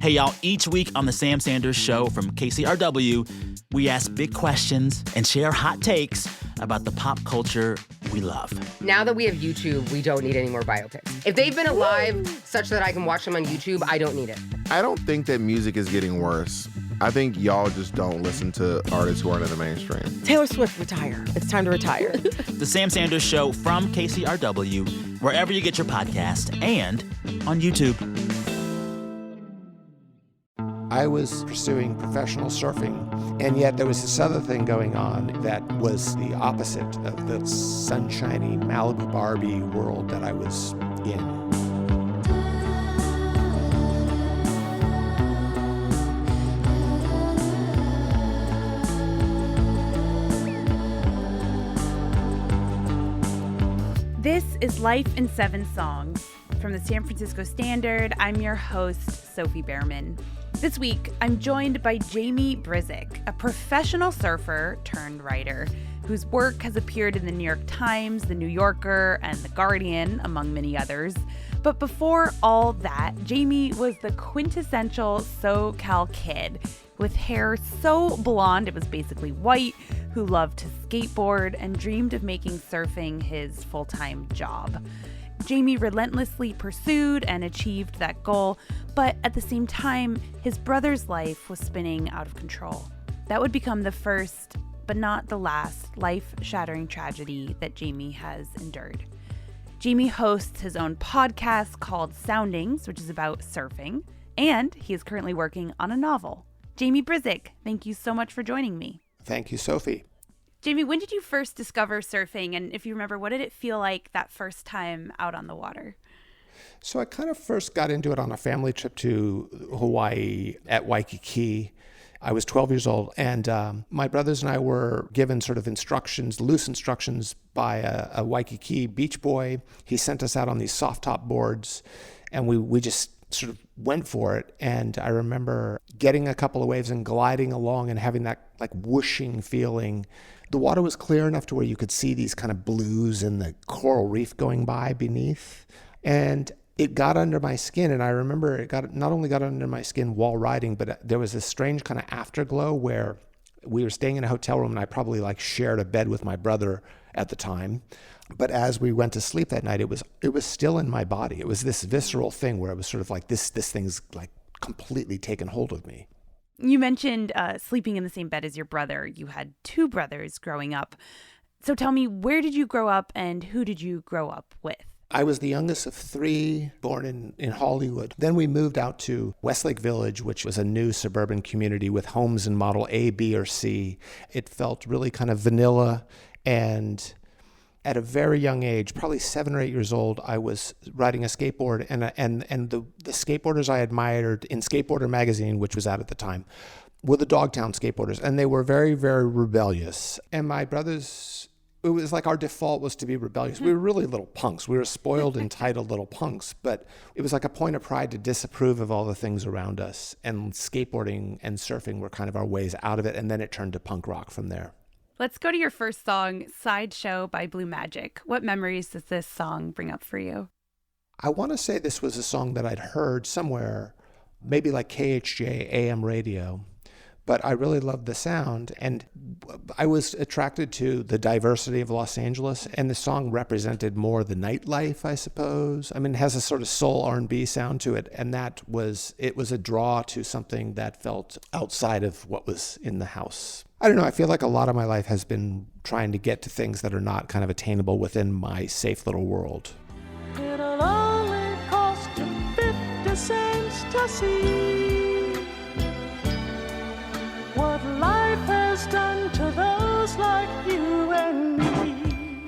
Hey, y'all, each week on The Sam Sanders Show from KCRW, we ask big questions and share hot takes about the pop culture we love. Now that we have YouTube, we don't need any more biopics. If they've been alive such that I can watch them on YouTube, I don't need it. I don't think that music is getting worse. I think y'all just don't listen to artists who aren't in the mainstream. Taylor Swift, retire. It's time to retire. The Sam Sanders Show from KCRW, wherever you get your podcast, and on YouTube. I was pursuing professional surfing, and yet there was this other thing going on that was the opposite of the sunshiny Malibu Barbie world that I was in. This is Life in 7 Songs. From the San Francisco Standard, I'm your host, Sophie Behrman. This week, I'm joined by Jamie Brisick, a professional surfer turned writer whose work has appeared in the New York Times, the New Yorker, and the Guardian, among many others. But before all that, Jamie was the quintessential SoCal kid with hair so blonde it was basically white, who loved to skateboard and dreamed of making surfing his full-time job. Jamie relentlessly pursued and achieved that goal, but at the same time, his brother's life was spinning out of control. That would become the first, but not the last, life-shattering tragedy that Jamie has endured. Jamie hosts his own podcast called Soundings, which is about surfing, and he is currently working on a novel. Jamie Brisick, thank you so much for joining me. Thank you, Sophie. Jamie, when did you first discover surfing? And if you remember, what did it feel like that first time out on the water? So I kind of first got into it on a family trip to Hawaii at Waikiki. I was 12 years old, and my brothers and I were given sort of instructions, loose instructions by a Waikiki beach boy. He sent us out on these soft top boards, and we just sort of went for it. And I remember getting a couple of waves and gliding along and having that like whooshing feeling. The water was clear enough to where you could see these kind of blues and the coral reef going by beneath. And it got under my skin. And I remember it not only got under my skin while riding, but there was this strange kind of afterglow where we were staying in a hotel room and I probably like shared a bed with my brother at the time. But as we went to sleep that night, it was still in my body. It was this visceral thing where it was sort of like this thing's like completely taken hold of me. You mentioned sleeping in the same bed as your brother. You had 2 brothers growing up. So tell me, where did you grow up and who did you grow up with? I was the youngest of 3, born in Hollywood. Then we moved out to Westlake Village, which was a new suburban community with homes in Model A, B, or C. It felt really kind of vanilla, and at a very young age, probably 7 or 8 years old, I was riding a skateboard, and the skateboarders I admired in Skateboarder magazine, which was out at the time, were the Dogtown skateboarders, and they were very, very rebellious. And my brothers, it was like our default was to be rebellious. We were really little punks. We were spoiled, entitled little punks, but it was like a point of pride to disapprove of all the things around us. And skateboarding and surfing were kind of our ways out of it, and then it turned to punk rock from there. Let's go to your first song, Sideshow by Blue Magic. What memories does this song bring up for you? I want to say this was a song that I'd heard somewhere, maybe like KHJ AM radio, but I really loved the sound. And I was attracted to the diversity of Los Angeles, and the song represented more the nightlife, I suppose. I mean, it has a sort of soul R&B sound to it, and it was a draw to something that felt outside of what was in the house. I don't know, I feel like a lot of my life has been trying to get to things that are not kind of attainable within my safe little world. It'll only cost you 50 cents to see what life has done to those like you and me.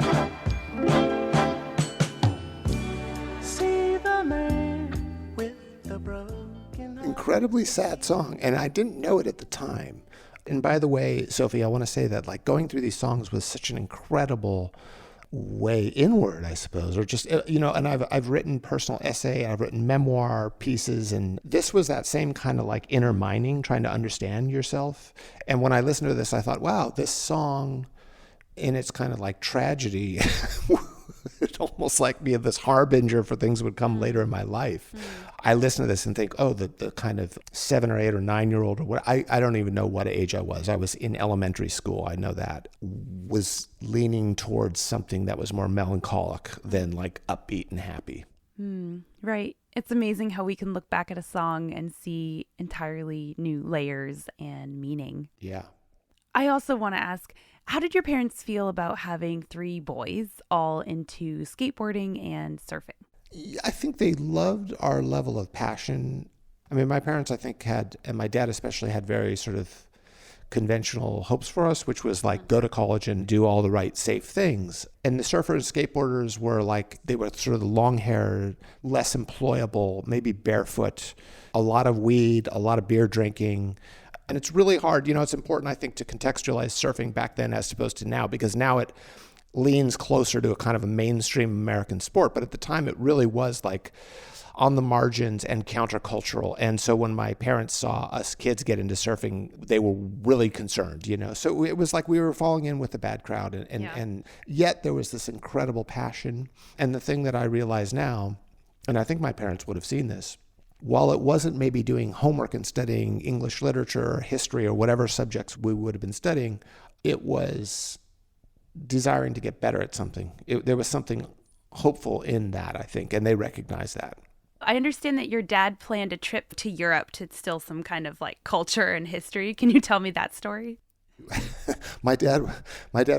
See the man with the broken heart. Incredibly sad song, and I didn't know it at the time. And by the way, Sophie, I want to say that like going through these songs was such an incredible way inward, I suppose, or just, and I've written personal essay, I've written memoir pieces, and this was that same kind of like inner mining, trying to understand yourself. And when I listened to this, I thought, wow, this song in its kind of like tragedy, it almost like be this harbinger for things that would come later in my life. I listen to this and think, oh, the kind of 7 or 8 or 9-year-old or what, I don't even know what age I was. I was in elementary school, I know that, was leaning towards something that was more melancholic than like upbeat and happy. Right. It's amazing how we can look back at a song and see entirely new layers and meaning. Yeah. I also want to ask, how did your parents feel about having 3 boys all into skateboarding and surfing? I think they loved our level of passion. I mean, my parents, I think, had, and my dad especially, had very sort of conventional hopes for us, which was like go to college and do all the right, safe things. And the surfers, skateboarders were like, they were sort of the long hair, less employable, maybe barefoot, a lot of weed, a lot of beer drinking. And it's really hard, it's important, I think, to contextualize surfing back then as opposed to now, because now it leans closer to a kind of a mainstream American sport. But at the time, it really was like on the margins and countercultural. And so when my parents saw us kids get into surfing, they were really concerned, So it was like we were falling in with the bad crowd. And yet there was this incredible passion. And the thing that I realize now, and I think my parents would have seen this, while it wasn't maybe doing homework and studying English literature or history or whatever subjects we would have been studying, it was desiring to get better at something. There was something hopeful in that, I think, and they recognized that. I understand that your dad planned a trip to Europe to instill some kind of like culture and history. Can you tell me that story? My dad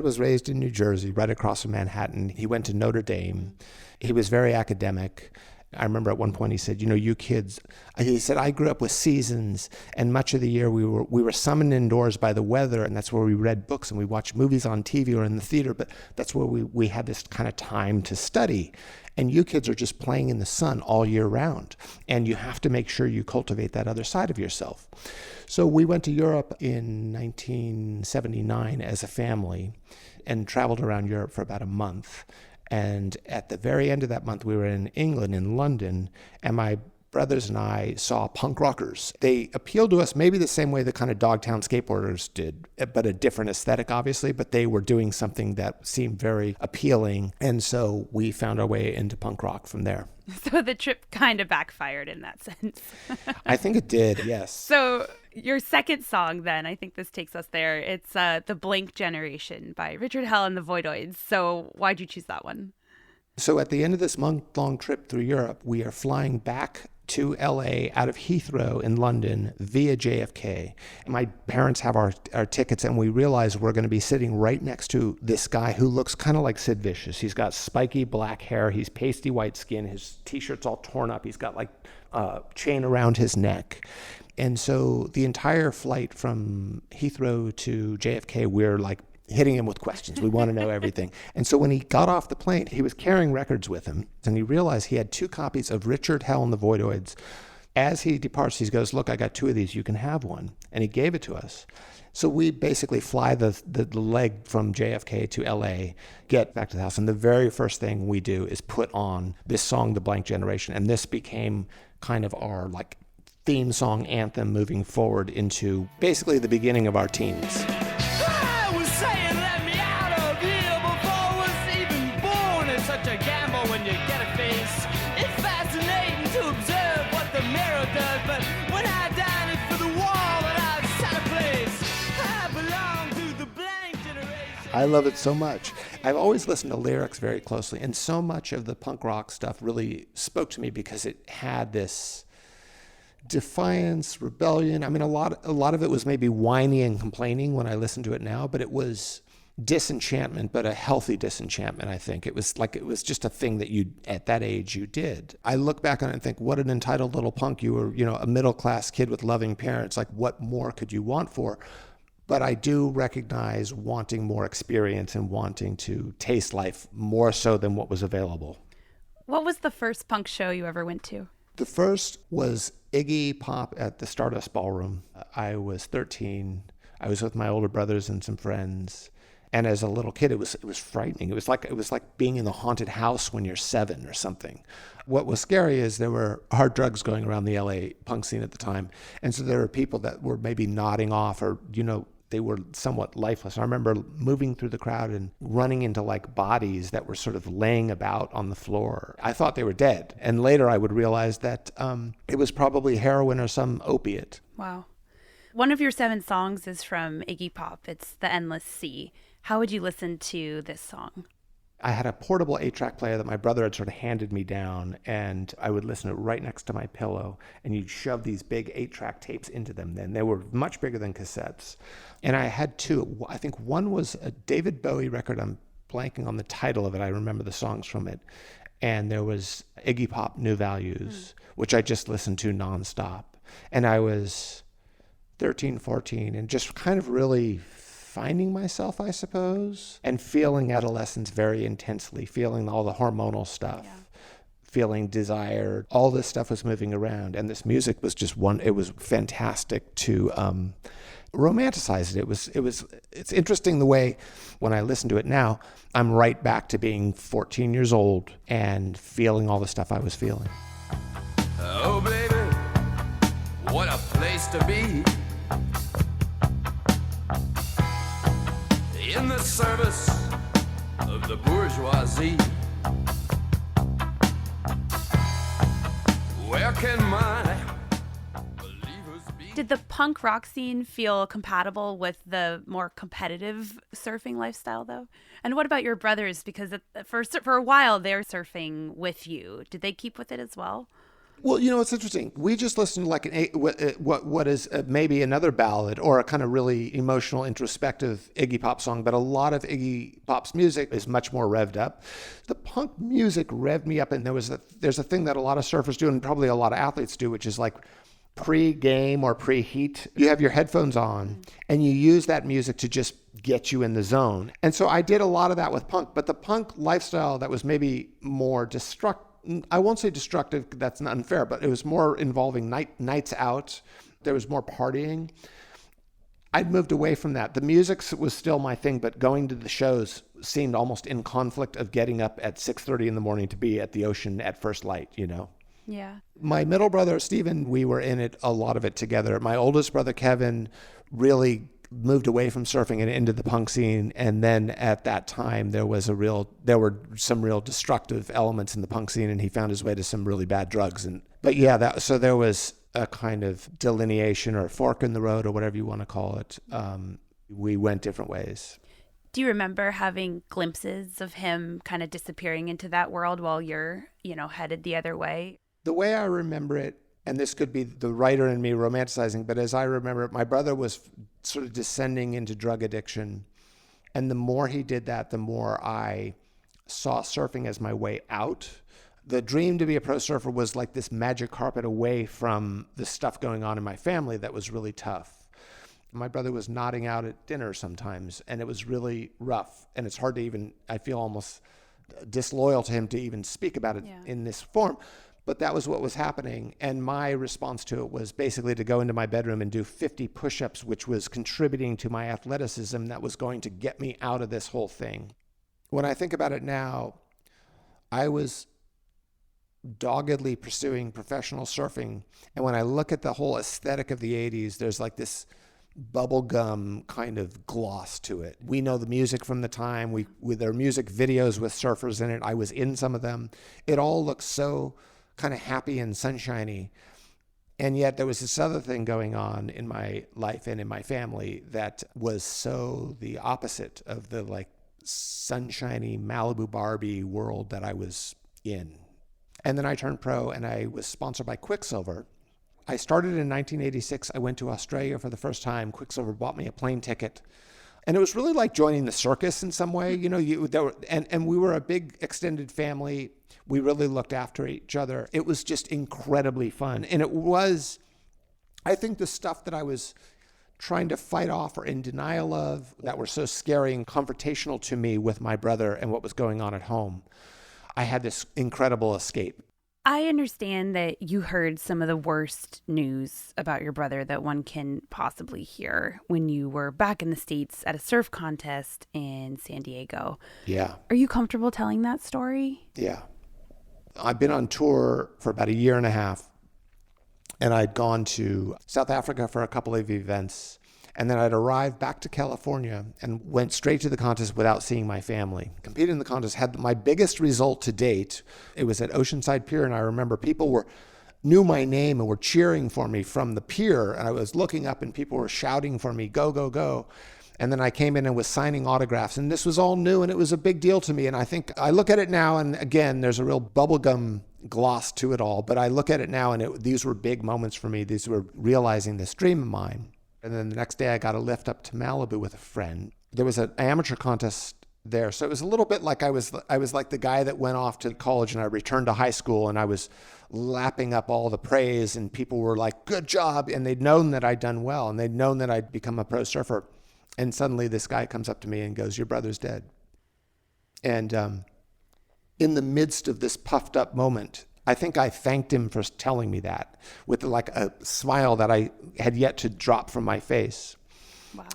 was raised in New Jersey, right across from Manhattan. He went to Notre Dame. He was very academic. I remember at one point he said, you kids, he said, I grew up with seasons, and much of the year we were summoned indoors by the weather, and that's where we read books and we watched movies on TV or in the theater, but that's where we had this kind of time to study. And you kids are just playing in the sun all year round, and you have to make sure you cultivate that other side of yourself. So we went to Europe in 1979 as a family and traveled around Europe for about a month. And at the very end of that month, we were in England, in London, and my brothers and I saw punk rockers. They appealed to us maybe the same way the kind of Dogtown skateboarders did, but a different aesthetic, obviously, but they were doing something that seemed very appealing. And so we found our way into punk rock from there. So the trip kind of backfired in that sense. I think it did, yes. So your second song, then, I think this takes us there. It's The Blank Generation by Richard Hell and the Voidoids. So why'd you choose that one? So at the end of this month-long trip through Europe, we are flying back to LA out of Heathrow in London via JFK. My parents have our tickets, and we realize we're going to be sitting right next to this guy who looks kind of like Sid Vicious. He's got spiky black hair. He's pasty white skin. His t-shirt's all torn up. He's got like a chain around his neck. And so the entire flight from Heathrow to JFK, we're like hitting him with questions. We want to know everything. And so when he got off the plane, he was carrying records with him, and he realized he had 2 copies of Richard Hell and the Voidoids. As he departs, he goes, look, I got 2 of these. You can have one. And he gave it to us. So we basically fly the leg from JFK to LA, get back to the house, and the very first thing we do is put on this song, The Blank Generation. And this became kind of our like theme song anthem moving forward into basically the beginning of our teens. I love it so much. I've always listened to lyrics very closely, and so much of the punk rock stuff really spoke to me because it had this defiance, rebellion. I mean, a lot of it was maybe whiny and complaining when I listen to it now, but it was disenchantment, but a healthy disenchantment, I think. It was just a thing that you, at that age, you did. I look back on it and think, what an entitled little punk. You were, a middle-class kid with loving parents. Like, what more could you want for? But I do recognize wanting more experience and wanting to taste life more so than what was available. What was the first punk show you ever went to? The first was Iggy Pop at the Stardust Ballroom. I was 13. I was with my older brothers and some friends. And as a little kid, it was frightening. It was like being in the haunted house when you're 7 or something. What was scary is there were hard drugs going around the LA punk scene at the time. And so there were people that were maybe nodding off or, they were somewhat lifeless. I remember moving through the crowd and running into like bodies that were sort of laying about on the floor. I thought they were dead. And later I would realize that it was probably heroin or some opiate. Wow. One of your 7 songs is from Iggy Pop. It's The Endless Sea. How would you listen to this song? I had a portable 8-track player that my brother had sort of handed me down, and I would listen to it right next to my pillow, and you'd shove these big 8-track tapes into them then. They were much bigger than cassettes. And I had 2. I think one was a David Bowie record. I'm blanking on the title of it. I remember the songs from it. And there was Iggy Pop, New Values, which I just listened to nonstop. And I was 13, 14, and just kind of really finding myself, I suppose, and feeling adolescence very intensely, feeling all the hormonal stuff, feeling desire. All this stuff was moving around, and this music was just it was fantastic to romanticize it. It's interesting the way when I listen to it now, I'm right back to being 14 years old and feeling all the stuff I was feeling. Oh, baby, what a place to be. In the service of the bourgeoisie. Where can my believers be? Did the punk rock scene feel compatible with the more competitive surfing lifestyle, though? And what about your brothers? Because for a while, they're surfing with you. Did they keep with it as well? Well, it's interesting. We just listened to like what is maybe another ballad or a kind of really emotional, introspective Iggy Pop song, but a lot of Iggy Pop's music is much more revved up. The punk music revved me up, and there's a thing that a lot of surfers do, and probably a lot of athletes do, which is like pre-game or pre-heat. You have your headphones on, and you use that music to just get you in the zone. And so I did a lot of that with punk, but the punk lifestyle that was maybe more destructive, I won't say destructive, that's not unfair, but it was more involving nights out. There was more partying. I'd moved away from that. The music was still my thing, but going to the shows seemed almost in conflict of getting up at 6:30 in the morning to be at the ocean at first light, Yeah. My middle brother, Stephen, we were in it, a lot of it together. My oldest brother, Kevin, really moved away from surfing and into the punk scene. And then at that time, there were some real destructive elements in the punk scene, and he found his way to some really bad drugs. So there was a kind of delineation or fork in the road or whatever you want to call it. We went different ways. Do you remember having glimpses of him kind of disappearing into that world while you're, headed the other way? The way I remember it, and this could be the writer in me romanticizing, but as I remember it, my brother was sort of descending into drug addiction. And the more he did that, the more I saw surfing as my way out. The dream to be a pro surfer was like this magic carpet away from the stuff going on in my family that was really tough. My brother was nodding out at dinner sometimes, and it was really rough. And it's hard to even, I feel almost disloyal to him to even speak about it in this form. But that was what was happening. And my response to it was basically to go into my bedroom and do 50 push-ups, which was contributing to my athleticism that was going to get me out of this whole thing. When I think about it now, I was doggedly pursuing professional surfing. And when I look at the whole aesthetic of the 80s, there's like this bubblegum kind of gloss to it. We know the music from the time. With their music videos with surfers in it, I was in some of them. It all looks so kind of happy and sunshiny. And yet there was this other thing going on in my life and in my family that was so the opposite of the like sunshiny Malibu Barbie world that I was in. And then I turned pro, and I was sponsored by Quicksilver. I started in 1986. I went to Australia for the first time. Quicksilver bought me a plane ticket. And it was really like joining the circus in some way. And we were a big extended family. We really looked after each other. It was just incredibly fun. And it was, I think, the stuff that I was trying to fight off or in denial of that were so scary and confrontational to me with my brother and what was going on at home. I had this incredible escape. I understand that you heard some of the worst news about your brother that one can possibly hear when you were back in the States at a surf contest in San Diego. Yeah. Are you comfortable telling that story? Yeah. I've been on tour for about a year and a half, and I'd gone to South Africa for a couple of events, And then I'd arrived back to California and went straight to the contest without seeing my family. Competed in the contest, had my biggest result to date. It was at Oceanside Pier, and I remember people knew my name and were cheering for me from the pier. And I was looking up and people were shouting for me, go, go, go. And then I came in and was signing autographs. And this was all new and it was a big deal to me. And I think I look at it now, and again, there's a real bubblegum gloss to it all. But I look at it now and these were big moments for me. These were realizing this dream of mine. And then the next day I got a lift up to Malibu with a friend. There was an amateur contest there. So it was a little bit like I was like the guy that went off to college and I returned to high school and I was lapping up all the praise and people were like, good job. And they'd known that I'd done well and they'd known that I'd become a pro surfer. And suddenly this guy comes up to me and goes, your brother's dead. And in the midst of this puffed up moment, I think I thanked him for telling me that with like a smile that I had yet to drop from my face.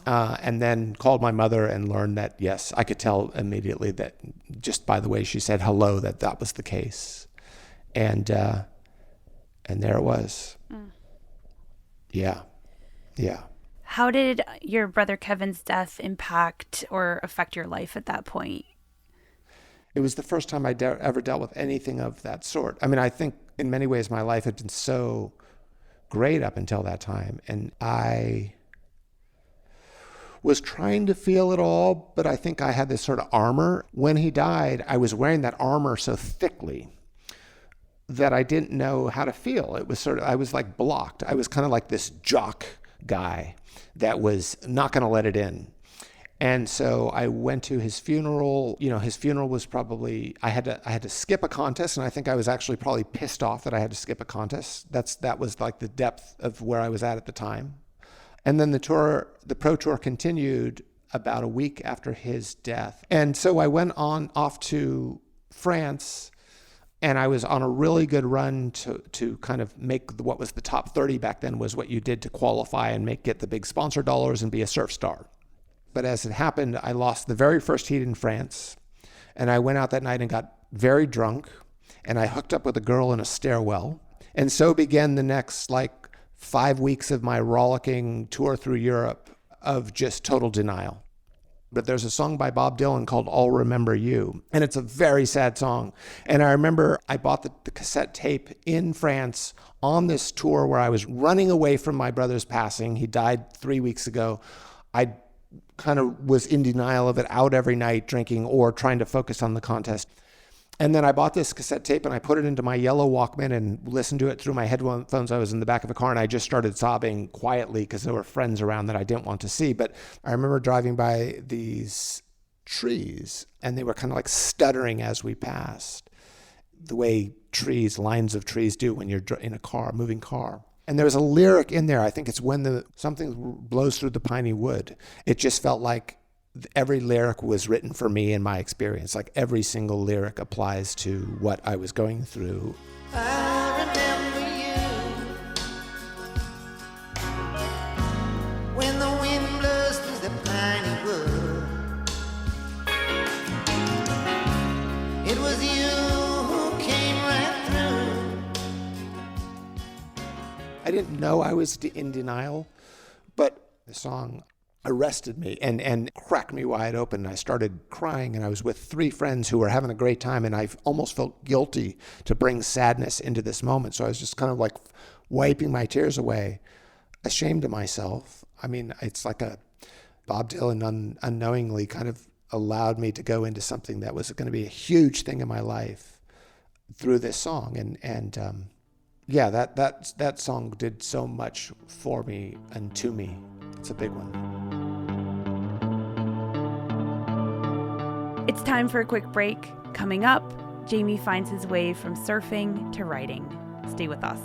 Wow. And then called my mother and learned that, yes, I could tell immediately that just by the way she said hello, that was the case. And there it was. Mm. Yeah. Yeah. How did your brother Kevin's death impact or affect your life at that point? It was the first time I'd ever dealt with anything of that sort. I mean, I think in many ways my life had been so great up until that time. And I was trying to feel it all, but I think I had this sort of armor. When he died, I was wearing that armor so thickly that I didn't know how to feel. It was I was like blocked. I was kind of like this jock guy that was not going to let it in. And so I went to his funeral. You know, his funeral was probably, I had to skip a contest, and I think I was actually probably pissed off that I had to skip a contest. That was like the depth of where I was at the time. And then the pro tour continued about a week after his death. And so I went off to France, and I was on a really good run to kind of make what was the top 30 back then was what you did to qualify and get the big sponsor dollars and be a surf star. But as it happened, I lost the very first heat in France, and I went out that night and got very drunk, and I hooked up with a girl in a stairwell. And so began the next 5 weeks of my rollicking tour through Europe of just total denial. But there's a song by Bob Dylan called I'll Remember You, and it's a very sad song. And I remember I bought the cassette tape in France on this tour where I was running away from my brother's passing. He died 3 weeks ago. I kind of was in denial of it, out every night drinking or trying to focus on the contest. And then I bought this cassette tape and I put it into my yellow Walkman and listened to it through my headphones. I was in the back of a car and I just started sobbing quietly because there were friends around that I didn't want to see. But I remember driving by these trees and they were kind of like stuttering as we passed, the way lines of trees do when you're in a moving car. And there was a lyric in there. I think it's when something blows through the piney wood. It just felt like every lyric was written for me in my experience. Like every single lyric applies to what I was going through. I remember you when the wind blows through the piney wood. It was you who came right through. I didn't know I was in denial, but the song arrested me and cracked me wide open. I started crying, and I was with 3 friends who were having a great time, and I almost felt guilty to bring sadness into this moment. So I was just kind of like wiping my tears away, ashamed of myself. I mean, it's like Bob Dylan unknowingly kind of allowed me to go into something that was going to be a huge thing in my life through this song. Yeah, that song did so much for me and to me. It's a big one. It's time for a quick break. Coming up, Jamie finds his way from surfing to writing. Stay with us.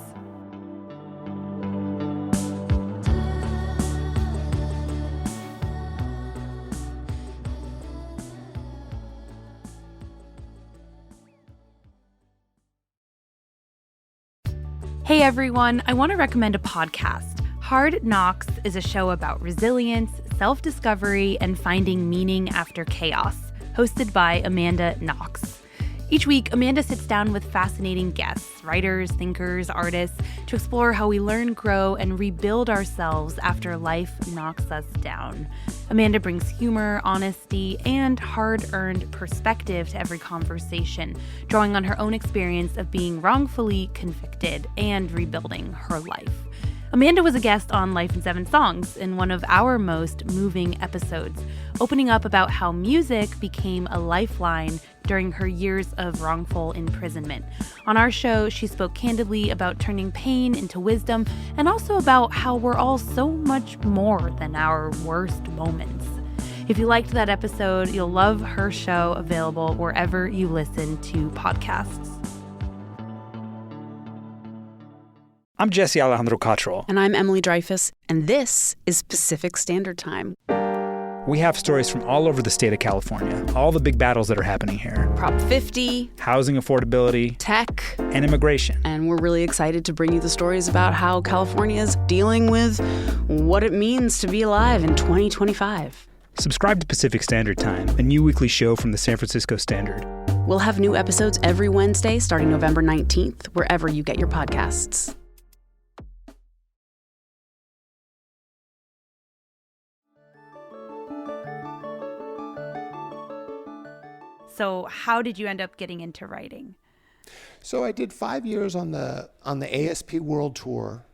Hey everyone, I want to recommend a podcast. Hard Knocks is a show about resilience, self-discovery, and finding meaning after chaos, hosted by Amanda Knox. Each week, Amanda sits down with fascinating guests, writers, thinkers, artists, to explore how we learn, grow, and rebuild ourselves after life knocks us down. Amanda brings humor, honesty, and hard-earned perspective to every conversation, drawing on her own experience of being wrongfully convicted and rebuilding her life. Amanda was a guest on Life in 7 Songs in one of our most moving episodes, opening up about how music became a lifeline during her years of wrongful imprisonment. On our show, she spoke candidly about turning pain into wisdom and also about how we're all so much more than our worst moments. If you liked that episode, you'll love her show, available wherever you listen to podcasts. I'm Jesse Alejandro Cottrell. And I'm Emily Dreyfus, and this is Pacific Standard Time. We have stories from all over the state of California, all the big battles that are happening here. Prop 50, housing affordability, tech, and immigration. And we're really excited to bring you the stories about how California is dealing with what it means to be alive in 2025. Subscribe to Pacific Standard Time, a new weekly show from the San Francisco Standard. We'll have new episodes every Wednesday starting November 19th, wherever you get your podcasts. So how did you end up getting into writing? So I did 5 years on the ASP World Tour.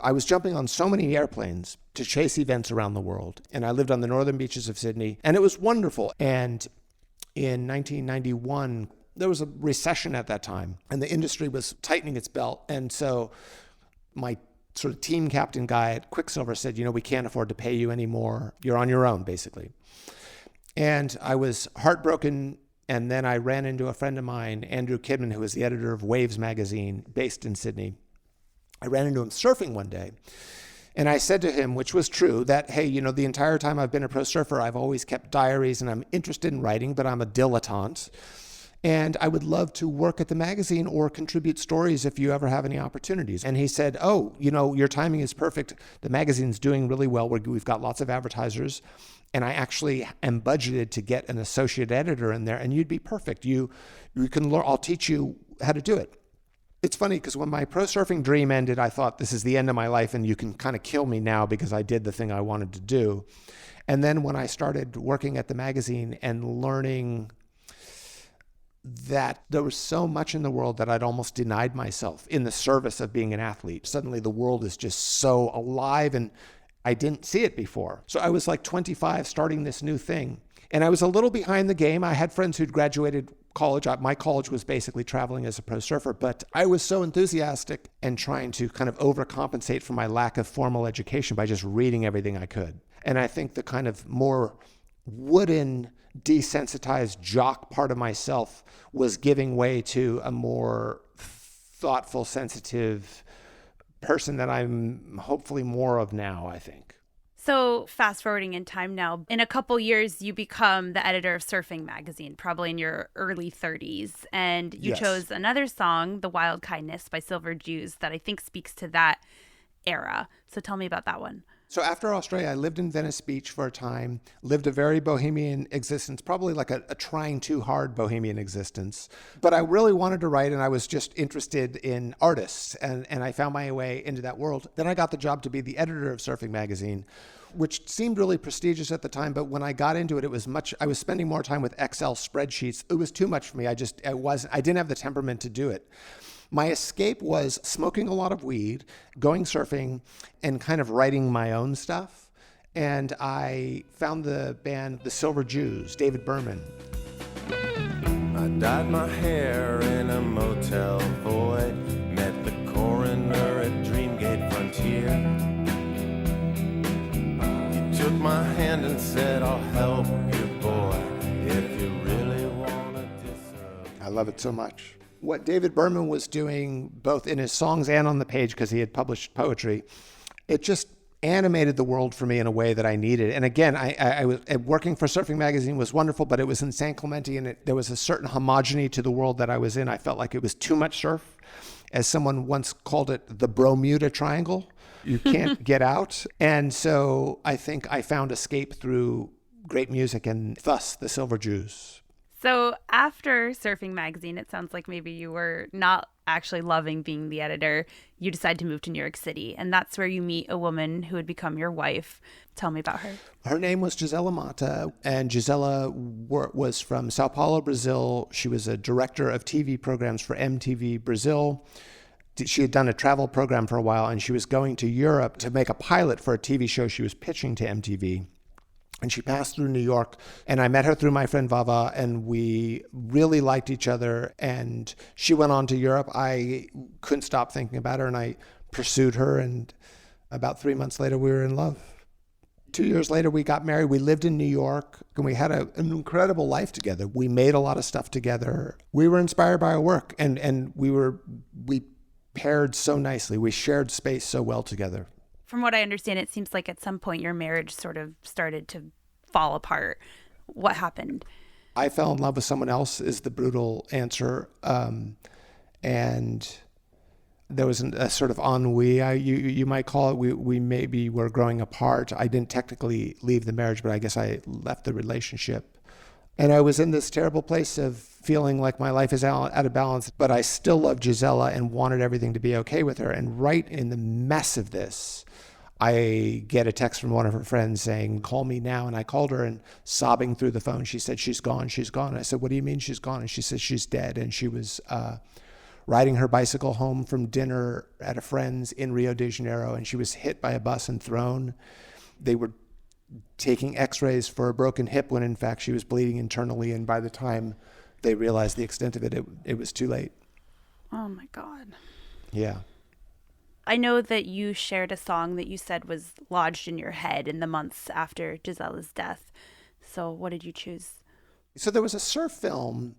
I was jumping on so many airplanes to chase events around the world. And I lived on the northern beaches of Sydney. And it was wonderful. And in 1991, there was a recession at that time. And the industry was tightening its belt. And so my sort of team captain guy at Quicksilver said, we can't afford to pay you anymore. You're on your own, basically. And I was heartbroken, and then I ran into a friend of mine, Andrew Kidman, who was the editor of Waves magazine, based in Sydney. I ran into him surfing one day, and I said to him, which was true, that, hey, the entire time I've been a pro surfer, I've always kept diaries, and I'm interested in writing, but I'm a dilettante. And I would love to work at the magazine or contribute stories if you ever have any opportunities. And he said, your timing is perfect. The magazine's doing really well. We've got lots of advertisers. And I actually am budgeted to get an associate editor in there, and you'd be perfect. You can learn. I'll teach you how to do it. It's funny because when my pro surfing dream ended, I thought this is the end of my life, and you can kind of kill me now because I did the thing I wanted to do. And then when I started working at the magazine and learning that there was so much in the world that I'd almost denied myself in the service of being an athlete, suddenly the world is just so alive, and I didn't see it before. So I was like 25 starting this new thing. And I was a little behind the game. I had friends who'd graduated college. My college was basically traveling as a pro surfer, but I was so enthusiastic and trying to kind of overcompensate for my lack of formal education by just reading everything I could. And I think the kind of more wooden, desensitized jock part of myself was giving way to a more thoughtful, sensitive person that I'm hopefully more of now, I think. So fast forwarding in time now, in a couple years, you become the editor of Surfing Magazine, probably in your early 30s. And you chose another song, The Wild Kindness by Silver Jews, that I think speaks to that era. So tell me about that one. So after Australia, I lived in Venice Beach for a time, lived a very bohemian existence, probably like a trying too hard bohemian existence. But I really wanted to write, and I was just interested in artists, and I found my way into that world. Then I got the job to be the editor of Surfing Magazine, which seemed really prestigious at the time, but when I got into it, I was spending more time with Excel spreadsheets. It was too much for me. I didn't have the temperament to do it. My escape was smoking a lot of weed, going surfing, and kind of writing my own stuff. And I found the band The Silver Jews, David Berman. I dyed my hair in a motel void, met the coroner at Dreamgate Frontier. He took my hand and said, I'll help you, boy, if you really want to disappear. I love it so much. What David Berman was doing, both in his songs and on the page, because he had published poetry, it just animated the world for me in a way that I needed. And again, I was working for Surfing Magazine was wonderful, but it was in San Clemente, and there was a certain homogeneity to the world that I was in. I felt like it was too much surf. As someone once called it, the Bermuda Triangle. You can't get out. And so I think I found escape through great music, and thus the Silver Jews. So after Surfing Magazine, it sounds like maybe you were not actually loving being the editor. You decide to move to New York City, and that's where you meet a woman who would become your wife. Tell me about her. Her name was Gisela Mata, and Gisela was from Sao Paulo, Brazil. She was a director of TV programs for MTV Brazil. She had done a travel program for a while, and she was going to Europe to make a pilot for a TV show she was pitching to MTV. And she passed through New York, and I met her through my friend Vava, and we really liked each other. And she went on to Europe. I couldn't stop thinking about her, and I pursued her. And about 3 months later, we were in love. 2 years later, we got married. We lived in New York, and we had an incredible life together. We made a lot of stuff together. We were inspired by our work, and we paired so nicely. We shared space so well together. From what I understand, it seems like at some point your marriage sort of started to fall apart. What happened? I fell in love with someone else is the brutal answer. And there was a sort of ennui, you might call it. We maybe were growing apart. I didn't technically leave the marriage, but I guess I left the relationship. And I was in this terrible place of feeling like my life is out of balance, but I still loved Gisela and wanted everything to be okay with her. And right in the mess of this, I get a text from one of her friends saying, call me now. And I called her, and sobbing through the phone, she said, she's gone, she's gone. I said, what do you mean she's gone? And she said, she's dead. And she was riding her bicycle home from dinner at a friend's in Rio de Janeiro, and she was hit by a bus and thrown. They were taking x-rays for a broken hip when in fact she was bleeding internally. And by the time they realized the extent of it, it was too late. Oh my God. Yeah. I know that you shared a song that you said was lodged in your head in the months after Gisela's death. So what did you choose? So there was a surf film.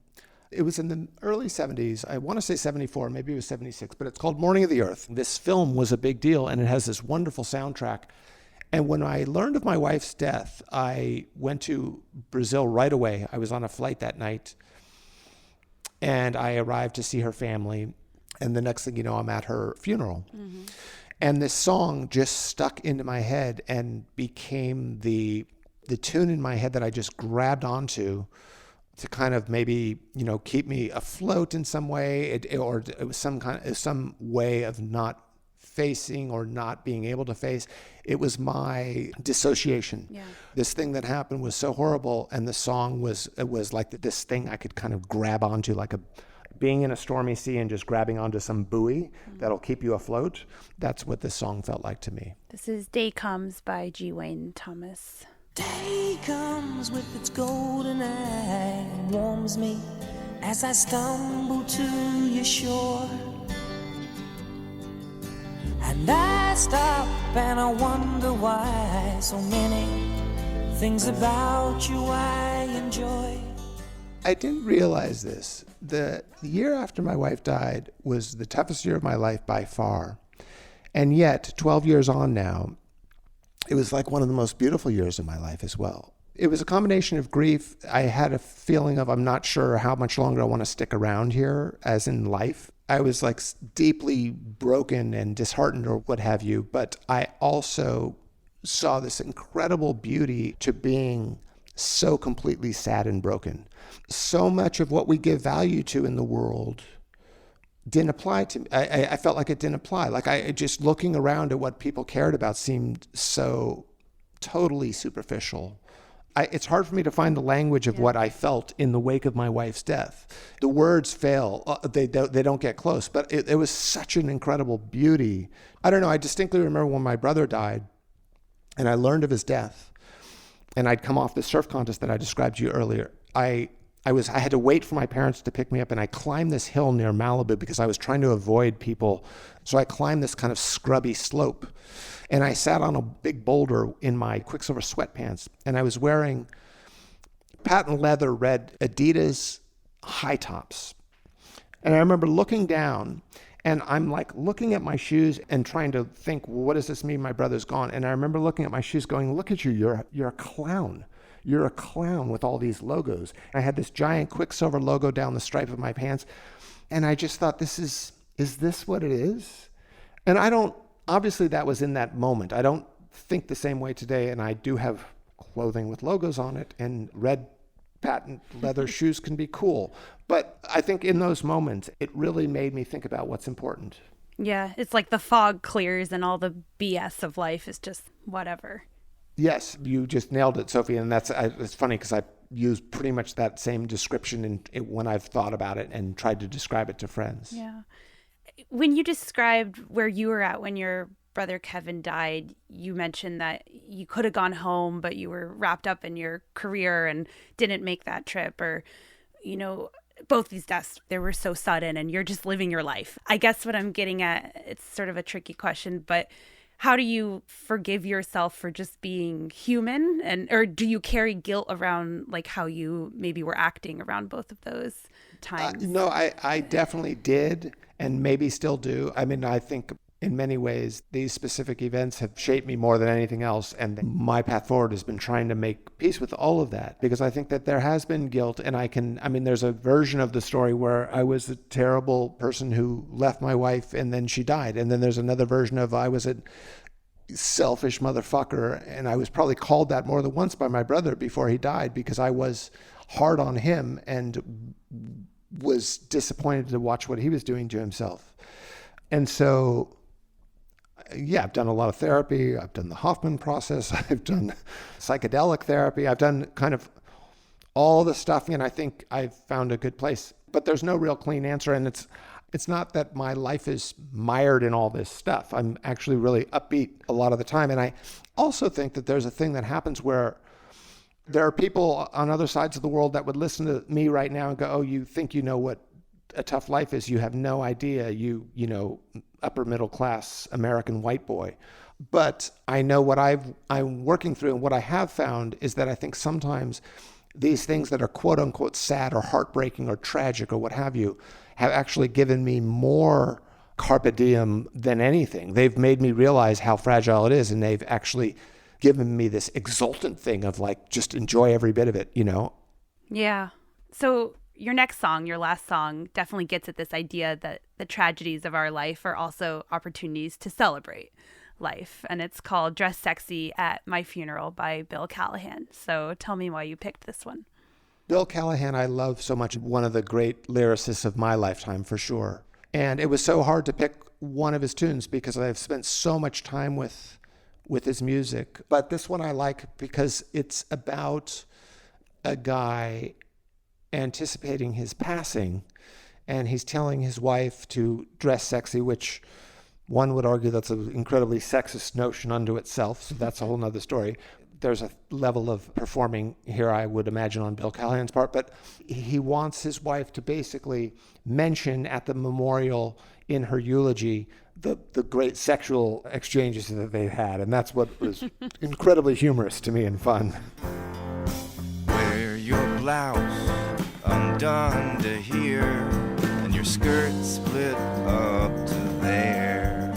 It was in the early 70s. I want to say 74, maybe it was 76, but it's called Morning of the Earth. This film was a big deal, and it has this wonderful soundtrack. And when I learned of my wife's death, I went to Brazil right away. I was on a flight that night, and I arrived to see her family. And the next thing you know, I'm at her funeral. Mm-hmm. And this song just stuck into my head and became the tune in my head that I just grabbed onto to kind of maybe, keep me afloat in some way. It was some way of not facing or not being able to face. It was my dissociation. Yeah. This thing that happened was so horrible, and the song was like this thing I could kind of grab onto, like being in a stormy sea and just grabbing onto some buoy that'll keep you afloat. That's what this song felt like to me. This is Day Comes by G. Wayne Thomas. Day comes with its golden eye and warms me as I stumble to your shore. And I stop and I wonder why so many things about you I enjoy. I didn't realize this. The year after my wife died was the toughest year of my life by far. And yet, 12 years on now, it was like one of the most beautiful years of my life as well. It was a combination of grief. I had a feeling of I'm not sure how much longer I want to stick around here, as in life. I was like deeply broken and disheartened or what have you, but I also saw this incredible beauty to being so completely sad and broken. So much of what we give value to in the world didn't apply to me. I felt like it didn't apply. Like I just looking around at what people cared about seemed so totally superficial. It's hard for me to find the language of what I felt in the wake of my wife's death. The words fail. They don't get close, but it was such an incredible beauty. I don't know. I distinctly remember when my brother died and I learned of his death, and I'd come off the surf contest that I described to you earlier. I had to wait for my parents to pick me up, and I climbed this hill near Malibu because I was trying to avoid people. So I climbed this kind of scrubby slope, and I sat on a big boulder in my Quicksilver sweatpants, and I was wearing patent leather red Adidas high tops. And I remember looking down, and I'm like looking at my shoes and trying to think, well, what does this mean? My brother's gone. And I remember looking at my shoes going, look at you, you're a clown. You're a clown with all these logos. I had this giant Quicksilver logo down the stripe of my pants. And I just thought, is this what it is? And obviously that was in that moment. I don't think the same way today. And I do have clothing with logos on it and red patent leather shoes can be cool. But I think in those moments, it really made me think about what's important. Yeah, it's like the fog clears and all the BS of life is just whatever. Yes, you just nailed it, Sophie. And it's funny because I use pretty much that same description when I've thought about it and tried to describe it to friends. Yeah. When you described where you were at when your brother Kevin died, you mentioned that you could have gone home, but you were wrapped up in your career and didn't make that trip. Or, both these deaths, they were so sudden and you're just living your life. I guess what I'm getting at, it's sort of a tricky question, but how do you forgive yourself for just being human? Or do you carry guilt around like how you maybe were acting around both of those times? No, I definitely did and maybe still do. I mean, I think in many ways, these specific events have shaped me more than anything else. And my path forward has been trying to make peace with all of that, because I think that there has been guilt. And there's a version of the story where I was a terrible person who left my wife and then she died. And then there's another version of I was a selfish motherfucker. And I was probably called that more than once by my brother before he died, because I was hard on him and was disappointed to watch what he was doing to himself. And so, yeah, I've done a lot of therapy. I've done the Hoffman process. I've done psychedelic therapy. I've done kind of all the stuff, and I think I've found a good place. But there's no real clean answer, and it's not that my life is mired in all this stuff. I'm actually really upbeat a lot of the time. And I also think that there's a thing that happens where there are people on other sides of the world that would listen to me right now and go, oh, you think you know what a tough life is. You have no idea, you know, upper middle class American white boy. But I know what I'm working through, and what I have found is that I think sometimes these things that are quote unquote sad or heartbreaking or tragic or what have you have actually given me more carpe diem than anything. They've made me realize how fragile it is, and they've actually given me this exultant thing of like, just enjoy every bit of it, you know? Yeah. So your next song, your last song, definitely gets at this idea that the tragedies of our life are also opportunities to celebrate life. And it's called Dress Sexy at My Funeral by Bill Callahan. So tell me why you picked this one. Bill Callahan, I love so much, one of the great lyricists of my lifetime, for sure. And it was so hard to pick one of his tunes because I've spent so much time with his music. But this one I like because it's about a guy anticipating his passing, and he's telling his wife to dress sexy, which one would argue that's an incredibly sexist notion unto itself, so that's a whole nother story. There's a level of performing here, I would imagine, on Bill Callahan's part, but he wants his wife to basically mention at the memorial in her eulogy the great sexual exchanges that they had, and that's what was incredibly humorous to me and fun. Wear your blouse undone to here, and your skirt split up to there.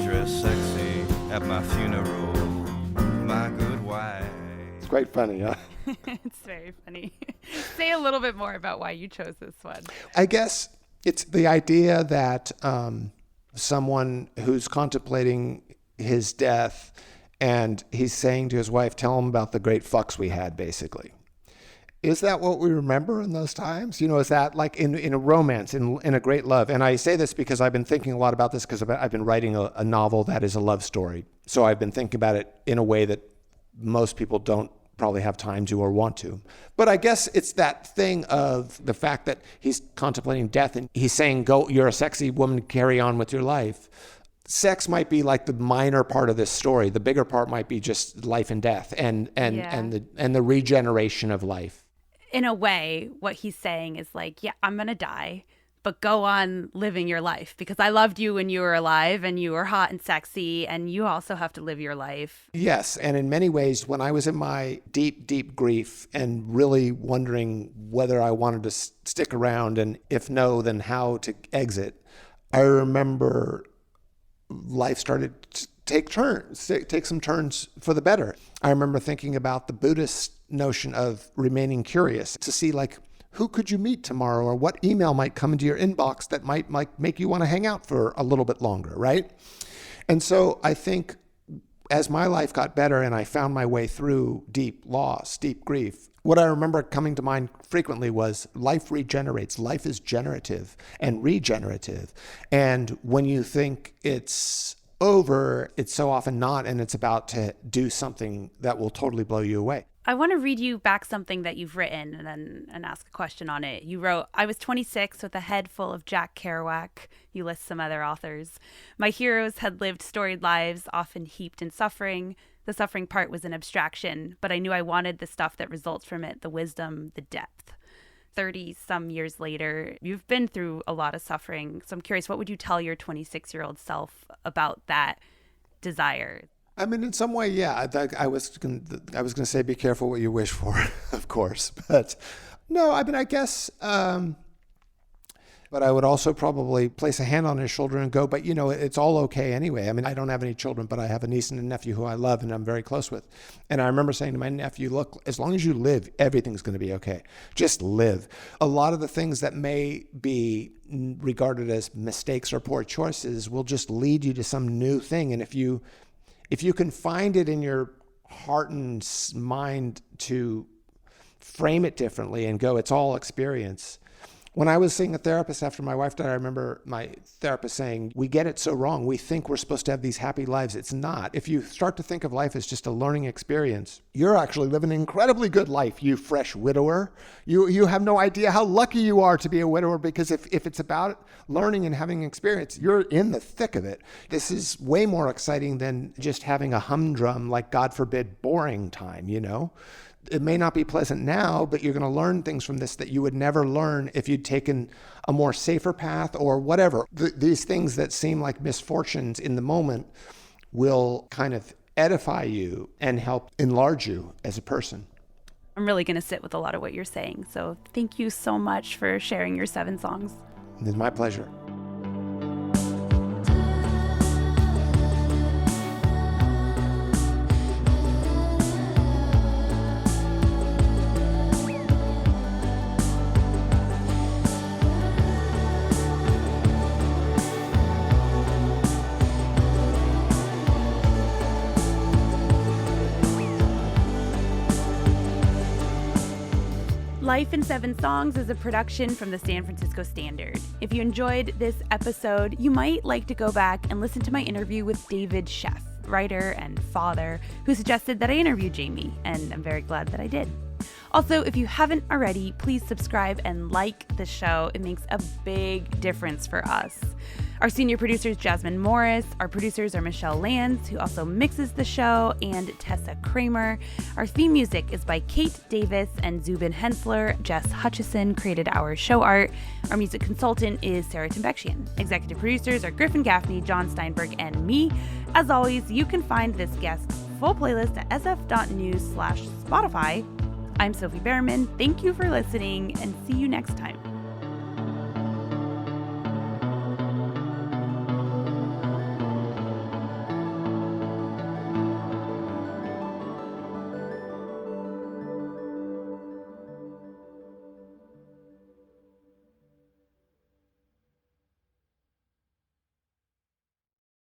Dress sexy at my funeral, my good wife. It's quite funny, huh? It's very funny. Say a little bit more about why you chose this one. I guess it's the idea that someone who's contemplating his death, and he's saying to his wife, tell him about the great fucks we had, basically. Is that what we remember in those times? You know, is that like in a romance, in a great love? And I say this because I've been thinking a lot about this because I've been writing a novel that is a love story. So I've been thinking about it in a way that most people don't probably have time to or want to. But I guess it's that thing of the fact that he's contemplating death and he's saying, go, you're a sexy woman, carry on with your life. Sex might be like the minor part of this story. The bigger part might be just life and death and the regeneration of life. In a way, what he's saying is like, yeah, I'm going to die, but go on living your life because I loved you when you were alive and you were hot and sexy, and you also have to live your life. Yes. And in many ways, when I was in my deep, deep grief and really wondering whether I wanted to stick around, and if no, then how to exit, I remember life started to take some turns for the better. I remember thinking about the Buddhist notion of remaining curious to see, like, who could you meet tomorrow, or what email might come into your inbox that might make you want to hang out for a little bit longer, right? And so I think As my life got better and I found my way through deep loss, deep grief, what I remember coming to mind frequently was life regenerates. Life is generative and regenerative. And when you think it's over, it's so often not, and it's about to do something that will totally blow you away. I want to read you back something that you've written and ask a question on it. You wrote, I was 26 with a head full of Jack Kerouac. You list some other authors. My heroes had lived storied lives, often heaped in suffering. The suffering part was an abstraction, but I knew I wanted the stuff that results from it, the wisdom, the depth. 30-some years later, you've been through a lot of suffering. So I'm curious, what would you tell your 26-year-old self about that desire? I mean, in some way, yeah. I was going to say, be careful what you wish for, of course. But no, I mean, I guess. But I would also probably place a hand on his shoulder and go, but it's all okay anyway. I mean, I don't have any children, but I have a niece and a nephew who I love and I'm very close with. And I remember saying to my nephew, look, as long as you live, everything's going to be okay. Just live. A lot of the things that may be regarded as mistakes or poor choices will just lead you to some new thing. And if you can find it in your heart and mind to frame it differently and go, it's all experience. When I was seeing a therapist after my wife died, I remember my therapist saying, we get it so wrong. We think we're supposed to have these happy lives. It's not. If you start to think of life as just a learning experience, you're actually living an incredibly good life, you fresh widower. You have no idea how lucky you are to be a widower, because if it's about learning and having experience, you're in the thick of it. This is way more exciting than just having a humdrum, like, God forbid, boring time, It may not be pleasant now, but you're going to learn things from this that you would never learn if you'd taken a more safer path or whatever. These things that seem like misfortunes in the moment will kind of edify you and help enlarge you as a person. I'm really going to sit with a lot of what you're saying. So thank you so much for sharing your 7 songs. It's my pleasure. Life in 7 Songs is a production from the San Francisco Standard. If you enjoyed this episode, you might like to go back and listen to my interview with David Sheff, writer and father, who suggested that I interview Jamie, and I'm very glad that I did. Also, if you haven't already, please subscribe and like the show. It makes a big difference for us. Our senior producer is Jasmine Morris. Our producers are Michelle Lands, who also mixes the show, and Tessa Kramer. Our theme music is by Kate Davis and Zubin Hensler. Jess Hutchison created our show art. Our music consultant is Sarah Tembekshian. Executive producers are Griffin Gaffney, John Steinberg, and me. As always, you can find this guest's full playlist at sf.news/Spotify. I'm Sophie Behrman. Thank you for listening, and see you next time.